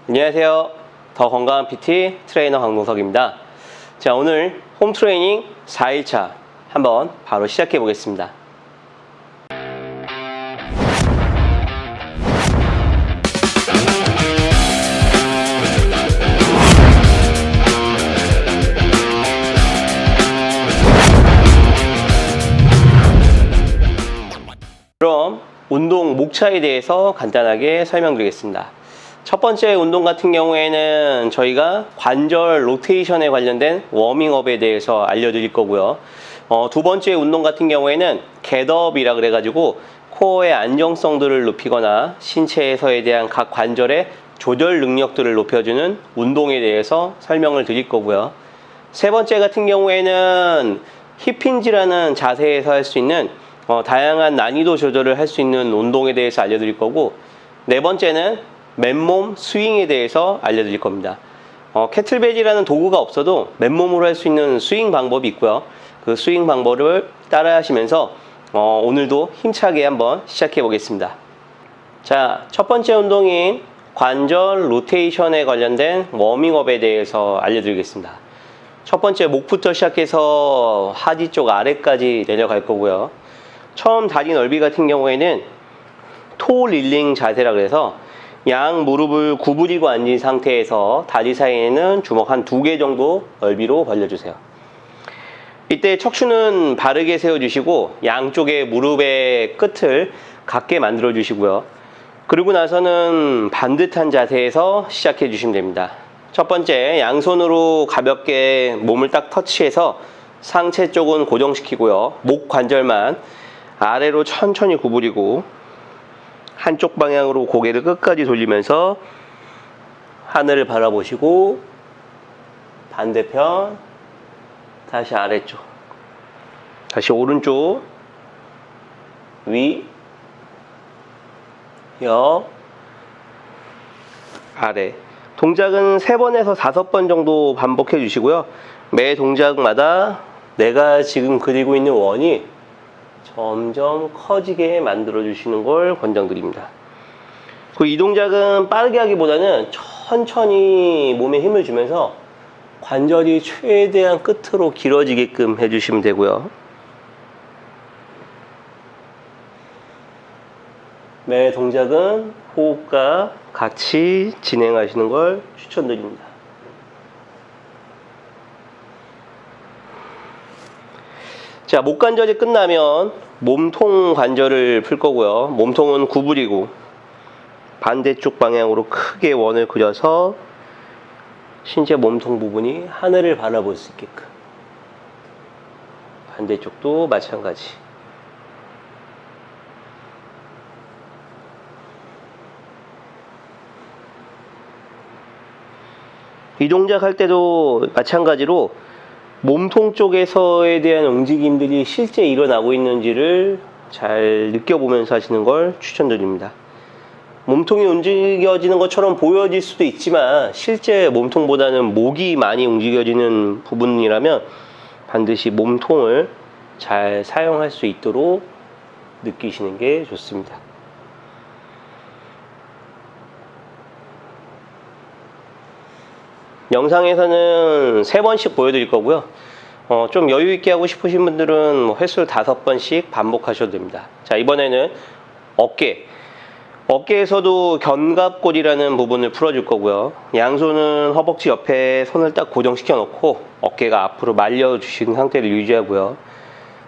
안녕하세요. 더 건강한 PT 트레이너 강동석입니다. 자, 오늘 홈 트레이닝 4일차 한번 바로 시작해 보겠습니다. 그럼 운동 목차에 대해서 간단하게 설명드리겠습니다. 첫 번째 운동 같은 경우에는 저희가 관절 로테이션에 관련된 워밍업에 대해서 알려드릴 거고요. 두 번째 운동 같은 경우에는 겟업이라 그래가지고 코어의 안정성들을 높이거나 신체에서에 대한 각 관절의 조절 능력들을 높여주는 운동에 대해서 설명을 드릴 거고요. 세 번째 같은 경우에는 힙힌지라는 자세에서 할 수 있는 다양한 난이도 조절을 할 수 있는 운동에 대해서 알려드릴 거고, 네 번째는 맨몸 스윙에 대해서 알려드릴 겁니다. 캐틀벨이라는 도구가 없어도 맨몸으로 할 수 있는 스윙 방법이 있고요. 그 스윙 방법을 따라 하시면서 오늘도 힘차게 한번 시작해 보겠습니다. 자, 첫 번째 운동인 관절 로테이션에 관련된 워밍업에 대해서 알려드리겠습니다. 첫 번째 목부터 시작해서 하지 쪽 아래까지 내려갈 거고요. 처음 다리 넓이 같은 경우에는 토 릴링 자세라 그래서 양 무릎을 구부리고 앉은 상태에서 다리 사이에는 주먹 한 2개 정도 넓이로 벌려주세요. 이때 척추는 바르게 세워주시고 양쪽의 무릎의 끝을 같게 만들어 주시고요. 그리고 나서는 반듯한 자세에서 시작해 주시면 됩니다. 첫 번째, 양손으로 가볍게 몸을 딱 터치해서 상체 쪽은 고정시키고요. 목 관절만 아래로 천천히 구부리고 한쪽 방향으로 고개를 끝까지 돌리면서 하늘을 바라보시고 반대편 다시 아래쪽, 다시 오른쪽, 위, 옆, 아래. 동작은 3번에서 5번 정도 반복해 주시고요. 매 동작마다 내가 지금 그리고 있는 원이 점점 커지게 만들어 주시는 걸 권장드립니다. 이 동작은 빠르게 하기보다는 천천히 몸에 힘을 주면서 관절이 최대한 끝으로 길어지게끔 해주시면 되고요. 매 동작은 호흡과 같이 진행하시는 걸 추천드립니다. 자, 목 관절이 끝나면 몸통 관절을 풀 거고요. 몸통은 구부리고 반대쪽 방향으로 크게 원을 그려서 신체 몸통 부분이 하늘을 바라볼 수 있게끔. 반대쪽도 마찬가지. 이 동작 할 때도 마찬가지로 몸통 쪽에서에 대한 움직임들이 실제 일어나고 있는지를 잘 느껴보면서 하시는 걸 추천드립니다. 몸통이 움직여지는 것처럼 보여질 수도 있지만 실제 몸통보다는 목이 많이 움직여지는 부분이라면 반드시 몸통을 잘 사용할 수 있도록 느끼시는 게 좋습니다. 영상에서는 3번씩 보여드릴 거고요. 좀 여유있게 하고 싶으신 분들은 횟수를 5번씩 반복하셔도 됩니다. 자, 이번에는 어깨에서도 견갑골이라는 부분을 풀어줄 거고요. 양손은 허벅지 옆에 손을 딱 고정시켜 놓고 어깨가 앞으로 말려주신 상태를 유지하고요.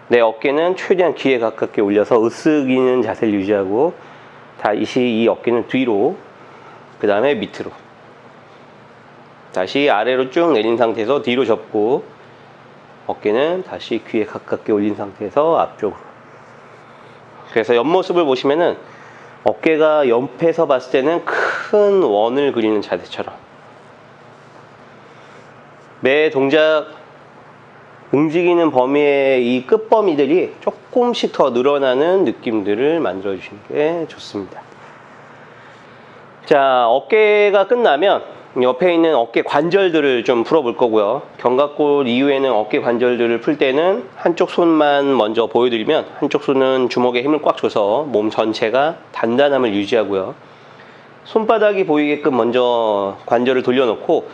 내 어깨는 최대한 귀에 가깝게 올려서 으쓱이는 자세를 유지하고 다시 이 어깨는 뒤로, 그 다음에 밑으로, 다시 아래로 쭉 내린 상태에서 뒤로 접고 어깨는 다시 귀에 가깝게 올린 상태에서 앞쪽으로. 그래서 옆모습을 보시면은 어깨가 옆에서 봤을 때는 큰 원을 그리는 자세처럼 매 동작 움직이는 범위의 이 끝범위들이 조금씩 더 늘어나는 느낌들을 만들어 주시는 게 좋습니다. 자, 어깨가 끝나면 옆에 있는 어깨 관절들을 좀 풀어볼 거고요. 견갑골 이후에는 어깨 관절들을 풀 때는 한쪽 손만 먼저 보여드리면, 한쪽 손은 주먹에 힘을 꽉 줘서 몸 전체가 단단함을 유지하고요. 손바닥이 보이게끔 먼저 관절을 돌려놓고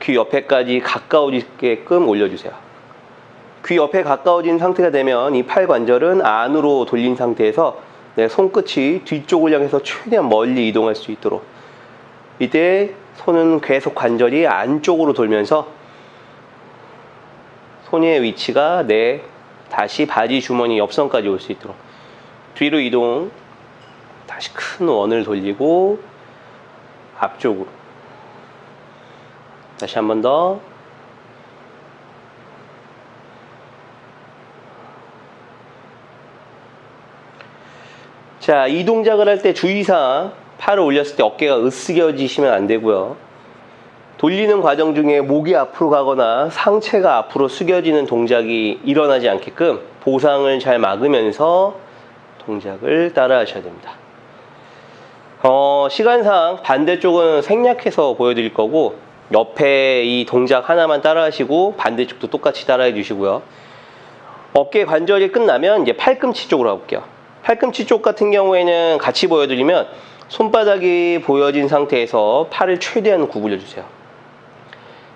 귀 옆에까지 가까워지게끔 올려주세요. 귀 옆에 가까워진 상태가 되면 이 팔 관절은 안으로 돌린 상태에서 내 손끝이 뒤쪽을 향해서 최대한 멀리 이동할 수 있도록, 이때 손은 계속 관절이 안쪽으로 돌면서 손의 위치가 다시 바지 주머니 옆선까지 올 수 있도록 뒤로 이동, 다시 큰 원을 돌리고 앞쪽으로 다시 한 번 더. 자, 이 동작을 할 때 주의사항, 팔을 올렸을 때 어깨가 으스겨지시면 안 되고요. 돌리는 과정 중에 목이 앞으로 가거나 상체가 앞으로 숙여지는 동작이 일어나지 않게끔 보상을 잘 막으면서 동작을 따라 하셔야 됩니다. 시간상 반대쪽은 생략해서 보여드릴 거고, 옆에 이 동작 하나만 따라 하시고 반대쪽도 똑같이 따라 해주시고요. 어깨 관절이 끝나면 이제 팔꿈치 쪽으로 가볼게요. 팔꿈치 쪽 같은 경우에는 같이 보여드리면 손바닥이 보여진 상태에서 팔을 최대한 구부려 주세요.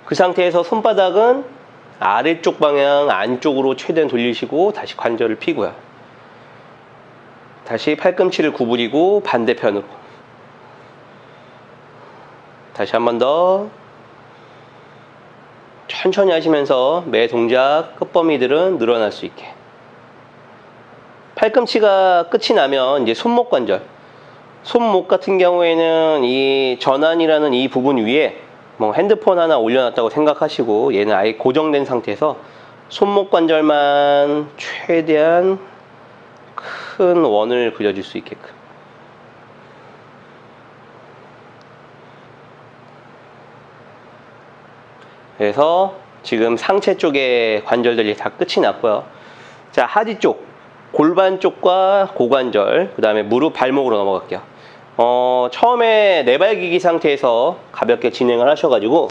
그 상태에서 손바닥은 아래쪽 방향 안쪽으로 최대한 돌리시고 다시 관절을 펴고요. 다시 팔꿈치를 구부리고 반대편으로. 다시 한 번 더. 천천히 하시면서 매 동작 끝범위들은 늘어날 수 있게. 팔꿈치가 끝이 나면 이제 손목 관절. 손목 같은 경우에는 이 전환이라는 이 부분 위에 뭐 핸드폰 하나 올려놨다고 생각하시고 얘는 아예 고정된 상태에서 손목 관절만 최대한 큰 원을 그려줄 수 있게끔. 그래서 지금 상체 쪽의 관절들이 다 끝이 났고요. 자, 하지 쪽, 골반 쪽과 고관절, 그 다음에 무릎, 발목으로 넘어갈게요. 처음에 내발기기 상태에서 가볍게 진행을 하셔가지고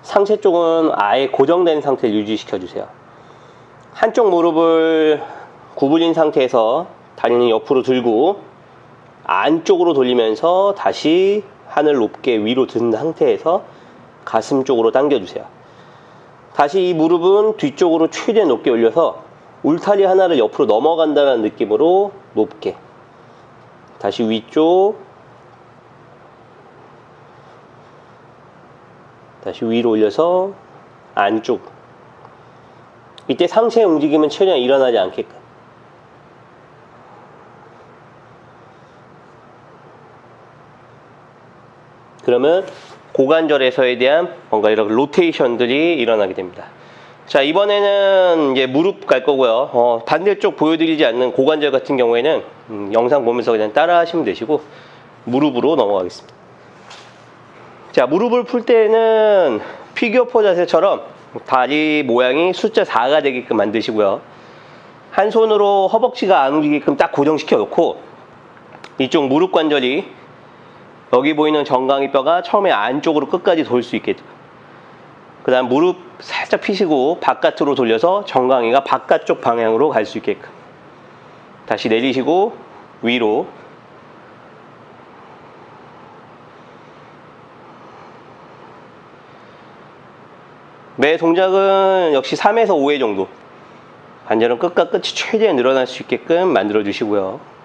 상체 쪽은 아예 고정된 상태를 유지시켜 주세요. 한쪽 무릎을 구부린 상태에서 다리는 옆으로 들고 안쪽으로 돌리면서 다시 하늘 높게 위로 든 상태에서 가슴 쪽으로 당겨주세요. 다시 이 무릎은 뒤쪽으로 최대한 높게 올려서 울타리 하나를 옆으로 넘어간다는 느낌으로 높게. 다시 위쪽. 다시 위로 올려서 안쪽. 이때 상체 움직임은 최대한 일어나지 않게끔. 그러면 고관절에서에 대한 뭔가 이런 로테이션들이 일어나게 됩니다. 자, 이번에는 이제 무릎 갈 거고요. 반대쪽 보여드리지 않는 고관절 같은 경우에는 영상 보면서 그냥 따라 하시면 되시고 무릎으로 넘어가겠습니다. 자, 무릎을 풀 때는 피규어포 자세처럼 다리 모양이 숫자 4가 되게끔 만드시고요. 한 손으로 허벅지가 안 움직이게끔 딱 고정시켜 놓고 이쪽 무릎 관절이 여기 보이는 정강이 뼈가 처음에 안쪽으로 끝까지 돌 수 있게끔. 그 다음 무릎 살짝 펴시고 바깥으로 돌려서 정강이가 바깥쪽 방향으로 갈 수 있게끔. 다시 내리시고 위로. 매 동작은 역시 3에서 5회 정도. 관절은 끝과 끝이 최대한 늘어날 수 있게끔 만들어 주시고요.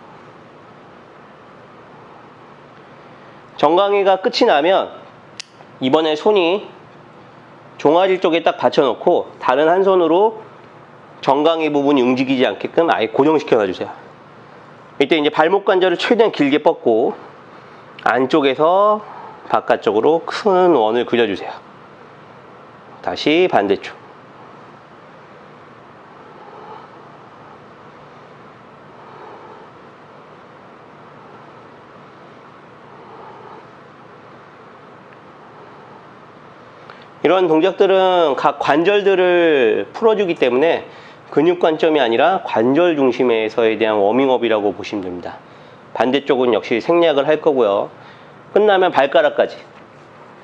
정강이가 끝이 나면 이번에 손이 종아리 쪽에 딱 받쳐놓고 다른 한 손으로 정강이 부분이 움직이지 않게끔 아예 고정시켜 놔주세요. 이때 이제 발목 관절을 최대한 길게 뻗고 안쪽에서 바깥쪽으로 큰 원을 그려주세요. 다시 반대쪽. 이런 동작들은 각 관절들을 풀어주기 때문에 근육 관점이 아니라 관절 중심에서에 대한 워밍업이라고 보시면 됩니다. 반대쪽은 역시 생략을 할 거고요. 끝나면 발가락까지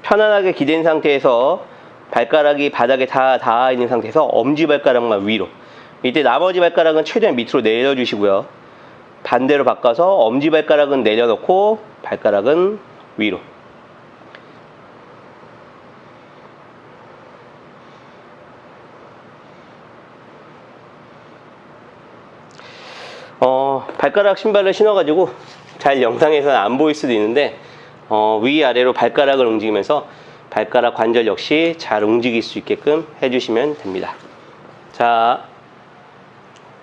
편안하게 기댄 상태에서 발가락이 바닥에 다 닿아 있는 상태에서 엄지발가락만 위로. 이때 나머지 발가락은 최대한 밑으로 내려주시고요. 반대로 바꿔서 엄지발가락은 내려놓고 발가락은 위로. 발가락 신발을 신어가지고 잘 영상에서는 안 보일 수도 있는데 위아래로 발가락을 움직이면서 발가락 관절 역시 잘 움직일 수 있게끔 해주시면 됩니다. 자,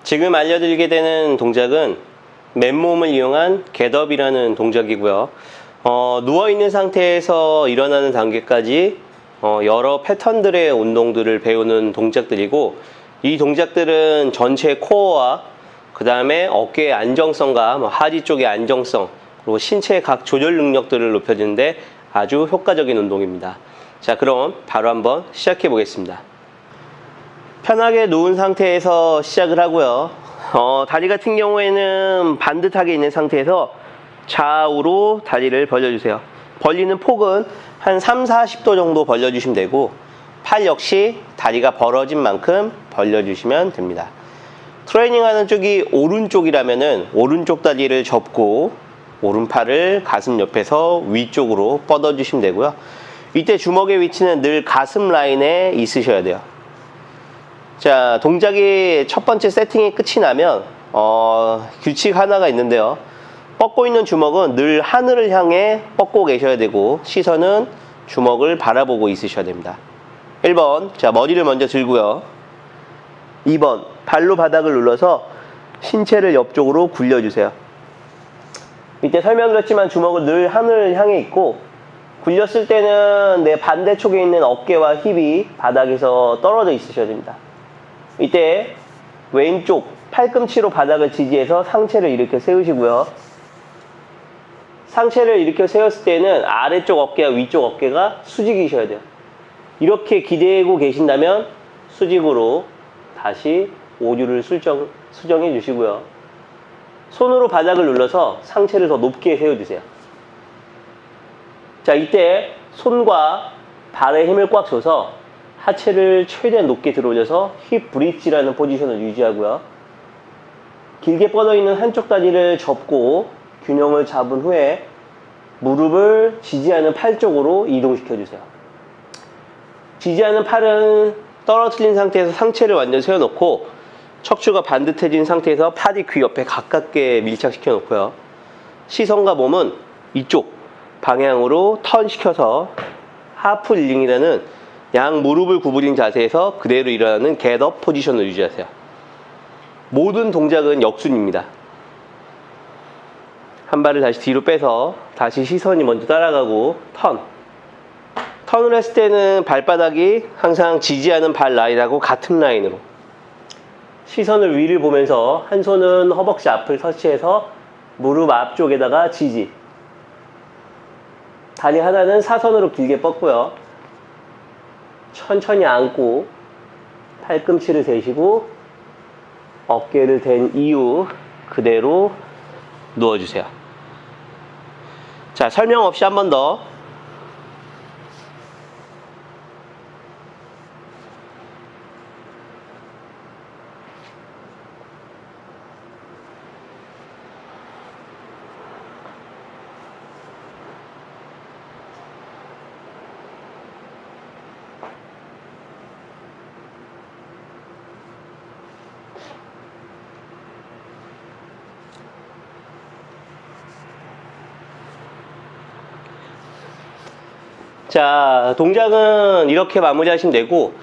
지금 알려드리게 되는 동작은 맨몸을 이용한 겟업이라는 동작이고요. 누워있는 상태에서 일어나는 단계까지 여러 패턴들의 운동들을 배우는 동작들이고, 이 동작들은 전체 코어와 그 다음에 어깨의 안정성과 하지 쪽의 안정성, 그리고 신체의 각 조절 능력들을 높여주는데 아주 효과적인 운동입니다. 자, 그럼 바로 한번 시작해 보겠습니다. 편하게 누운 상태에서 시작을 하고요. 다리 같은 경우에는 반듯하게 있는 상태에서 좌우로 다리를 벌려주세요. 벌리는 폭은 한 3-40도 정도 벌려주시면 되고, 팔 역시 다리가 벌어진 만큼 벌려주시면 됩니다. 트레이닝 하는 쪽이 오른쪽이라면은 오른쪽 다리를 접고 오른팔을 가슴 옆에서 위쪽으로 뻗어주시면 되고요. 이때 주먹의 위치는 늘 가슴 라인에 있으셔야 돼요. 자, 동작이 첫 번째 세팅이 끝이 나면 규칙 하나가 있는데요. 뻗고 있는 주먹은 늘 하늘을 향해 뻗고 계셔야 되고, 시선은 주먹을 바라보고 있으셔야 됩니다. 1번, 자, 머리를 먼저 들고요. 2번, 발로 바닥을 눌러서 신체를 옆쪽으로 굴려주세요. 이때 설명드렸지만 주먹은 늘 하늘을 향해 있고, 굴렸을 때는 내 반대쪽에 있는 어깨와 힙이 바닥에서 떨어져 있으셔야 됩니다. 이때 왼쪽 팔꿈치로 바닥을 지지해서 상체를 일으켜 세우시고요. 상체를 일으켜 세웠을 때는 아래쪽 어깨와 위쪽 어깨가 수직이셔야 돼요. 이렇게 기대고 계신다면 수직으로 다시 오류를 수정해 주시고요. 손으로 바닥을 눌러서 상체를 더 높게 세워주세요. 자, 이때 손과 발에 힘을 꽉 줘서 하체를 최대한 높게 들어올려서 힙 브릿지라는 포지션을 유지하고요. 길게 뻗어 있는 한쪽 다리를 접고 균형을 잡은 후에 무릎을 지지하는 팔 쪽으로 이동시켜 주세요. 지지하는 팔은 떨어뜨린 상태에서 상체를 완전 세워놓고, 척추가 반듯해진 상태에서 팔이 귀 옆에 가깝게 밀착시켜 놓고요. 시선과 몸은 이쪽 방향으로 턴시켜서 하프 릴링이라는 양 무릎을 구부린 자세에서 그대로 일어나는 겟업 포지션을 유지하세요. 모든 동작은 역순입니다. 한 발을 다시 뒤로 빼서 다시 시선이 먼저 따라가고 턴을 했을 때는 발바닥이 항상 지지하는 발 라인하고 같은 라인으로, 시선을 위를 보면서 한 손은 허벅지 앞을 터치해서 무릎 앞쪽에다가 지지, 다리 하나는 사선으로 길게 뻗고요. 천천히 앉고 팔꿈치를 대시고 어깨를 댄 이후 그대로 누워주세요. 자, 설명 없이 한 번 더. 자, 동작은 이렇게 마무리하시면 되고,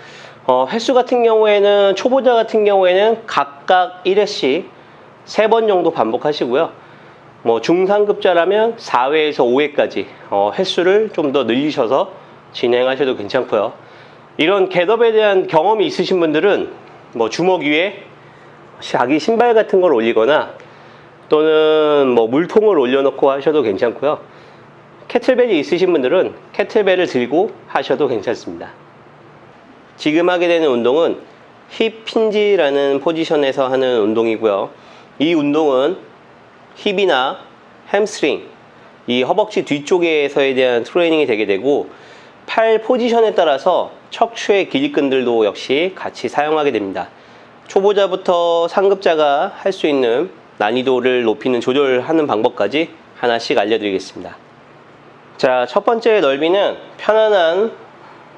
횟수 같은 경우에는 초보자 같은 경우에는 각각 1회씩 3번 정도 반복하시고요. 중상급자라면 4회에서 5회까지 횟수를 좀 더 늘리셔서 진행하셔도 괜찮고요. 이런 겟업에 대한 경험이 있으신 분들은 주먹 위에 자기 신발 같은 걸 올리거나 또는 물통을 올려놓고 하셔도 괜찮고요. 캐틀벨이 있으신 분들은 캐틀벨을 들고 하셔도 괜찮습니다. 지금 하게 되는 운동은 힙 힌지라는 포지션에서 하는 운동이고요. 이 운동은 힙이나 햄스트링, 이 허벅지 뒤쪽에서에 대한 트레이닝이 되게 되고, 팔 포지션에 따라서 척추의 길이끈들도 역시 같이 사용하게 됩니다. 초보자부터 상급자가 할 수 있는 난이도를 높이는 조절하는 방법까지 하나씩 알려드리겠습니다. 자, 첫 번째 넓이는 편안한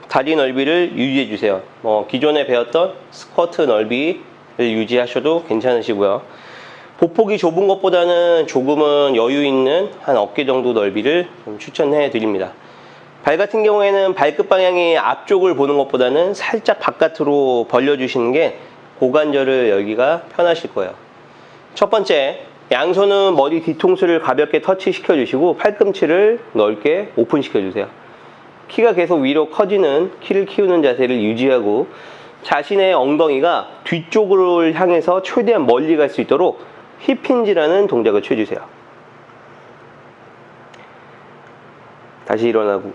다리 넓이를 유지해 주세요. 기존에 배웠던 스쿼트 넓이를 유지하셔도 괜찮으시고요. 보폭이 좁은 것보다는 조금은 여유 있는 한 어깨 정도 넓이를 좀 추천해 드립니다. 발 같은 경우에는 발끝 방향이 앞쪽을 보는 것보다는 살짝 바깥으로 벌려주시는 게 고관절을 열기가 편하실 거예요. 첫 번째, 양손은 머리 뒤통수를 가볍게 터치시켜 주시고 팔꿈치를 넓게 오픈시켜 주세요. 키가 계속 위로 커지는 키를 키우는 자세를 유지하고 자신의 엉덩이가 뒤쪽으로 향해서 최대한 멀리 갈 수 있도록 힙힌지라는 동작을 취해주세요. 다시 일어나고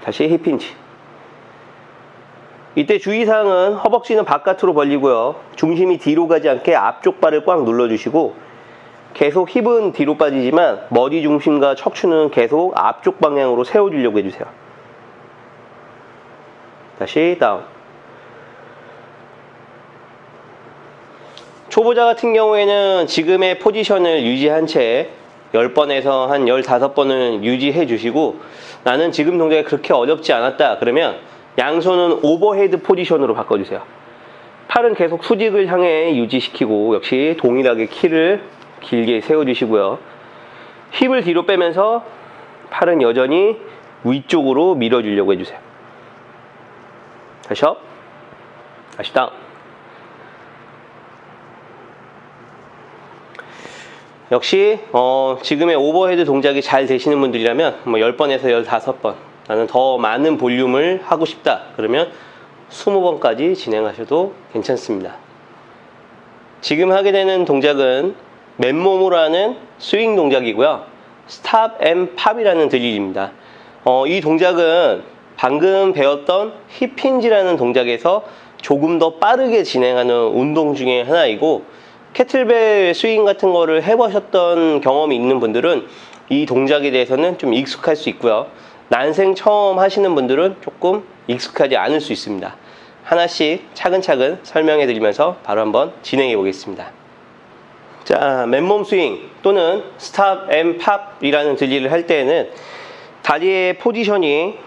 다시 힙힌지. 이때 주의사항은 허벅지는 바깥으로 벌리고요. 중심이 뒤로 가지 않게 앞쪽 발을 꽉 눌러주시고 계속 힙은 뒤로 빠지지만 머리 중심과 척추는 계속 앞쪽 방향으로 세워주려고 해주세요. 다시 다운. 초보자 같은 경우에는 지금의 포지션을 유지한 채 10번에서 한 15번을 유지해 주시고 나는 지금 동작이 그렇게 어렵지 않았다 그러면 양손은 오버헤드 포지션으로 바꿔주세요. 팔은 계속 수직을 향해 유지시키고 역시 동일하게 키를 길게 세워주시고요. 힙을 뒤로 빼면서 팔은 여전히 위쪽으로 밀어주려고 해주세요. 다시 업, 다시 다운. 역시 지금의 오버헤드 동작이 잘 되시는 분들이라면 10번에서 15번 나는 더 많은 볼륨을 하고 싶다 그러면 20번까지 진행하셔도 괜찮습니다. 지금 하게 되는 동작은 맨몸으로 하는 스윙 동작이고요. 스탑 앤 팝이라는 드릴입니다. 이 동작은 방금 배웠던 힙힌지라는 동작에서 조금 더 빠르게 진행하는 운동 중에 하나이고 캐틀벨 스윙 같은 거를 해보셨던 경험이 있는 분들은 이 동작에 대해서는 좀 익숙할 수 있고요. 난생 처음 하시는 분들은 조금 익숙하지 않을 수 있습니다. 하나씩 차근차근 설명해 드리면서 바로 한번 진행해 보겠습니다. 자, 맨몸 스윙 또는 스탑 앤 팝이라는 드릴을 할 때에는 다리의 포지션이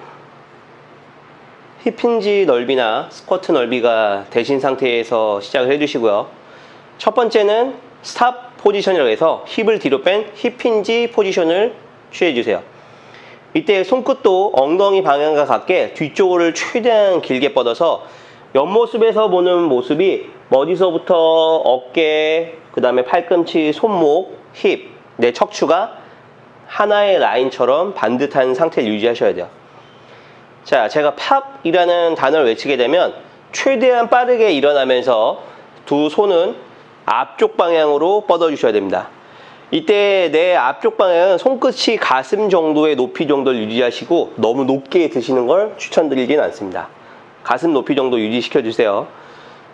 힙힌지 넓이나 스쿼트 넓이가 되신 상태에서 시작을 해주시고요. 첫 번째는 스탑 포지션이라고 해서 힙을 뒤로 뺀 힙힌지 포지션을 취해주세요. 이때 손끝도 엉덩이 방향과 같게 뒤쪽을 최대한 길게 뻗어서 옆모습에서 보는 모습이 머리서부터 어깨, 그 다음에 팔꿈치, 손목, 힙, 내 척추가 하나의 라인처럼 반듯한 상태를 유지하셔야 돼요. 자, 제가 팝이라는 단어를 외치게 되면 최대한 빠르게 일어나면서 두 손은 앞쪽 방향으로 뻗어 주셔야 됩니다. 이때 내 앞쪽 방향은 손끝이 가슴 정도의 높이 정도를 유지하시고 너무 높게 드시는 걸 추천드리진 않습니다. 가슴 높이 정도 유지시켜 주세요.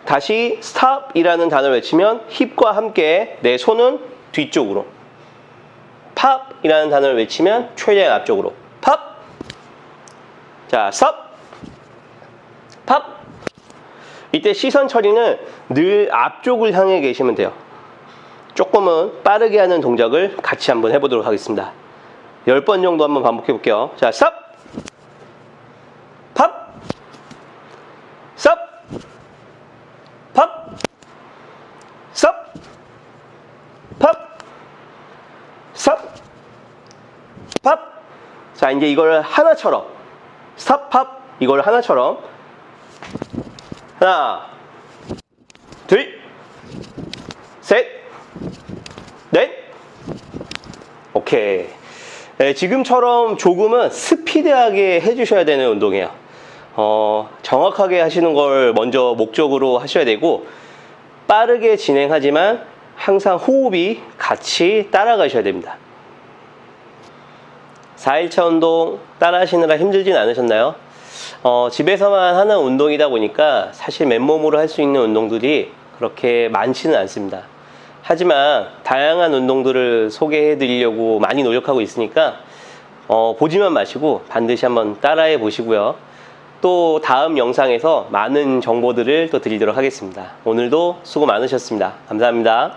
다시 스탑이라는 단어를 외치면 힙과 함께 내 손은 뒤쪽으로, 팝이라는 단어를 외치면 최대한 앞쪽으로, 팝. 자, 스탑, 팝. 이때 시선 처리는 늘 앞쪽을 향해 계시면 돼요. 조금은 빠르게 하는 동작을 같이 한번 해보도록 하겠습니다. 10번 정도 한번 반복해 볼게요. 자, 스탑, 팝, 스탑, 팝, 스탑, 팝, 스탑, 팝. 자, 이제 이걸 하나처럼 스탑, 팝 이걸 하나처럼 하나, 둘, 셋, 넷. 오케이. 네, 지금처럼 조금은 스피드하게 해주셔야 되는 운동이에요. 정확하게 하시는 걸 먼저 목적으로 하셔야 되고 빠르게 진행하지만 항상 호흡이 같이 따라가셔야 됩니다. 4일차 운동 따라 하시느라 힘들진 않으셨나요? 집에서만 하는 운동이다 보니까 사실 맨몸으로 할 수 있는 운동들이 그렇게 많지는 않습니다. 하지만 다양한 운동들을 소개해 드리려고 많이 노력하고 있으니까 보지만 마시고 반드시 한번 따라해 보시고요. 또 다음 영상에서 많은 정보들을 또 드리도록 하겠습니다. 오늘도 수고 많으셨습니다. 감사합니다.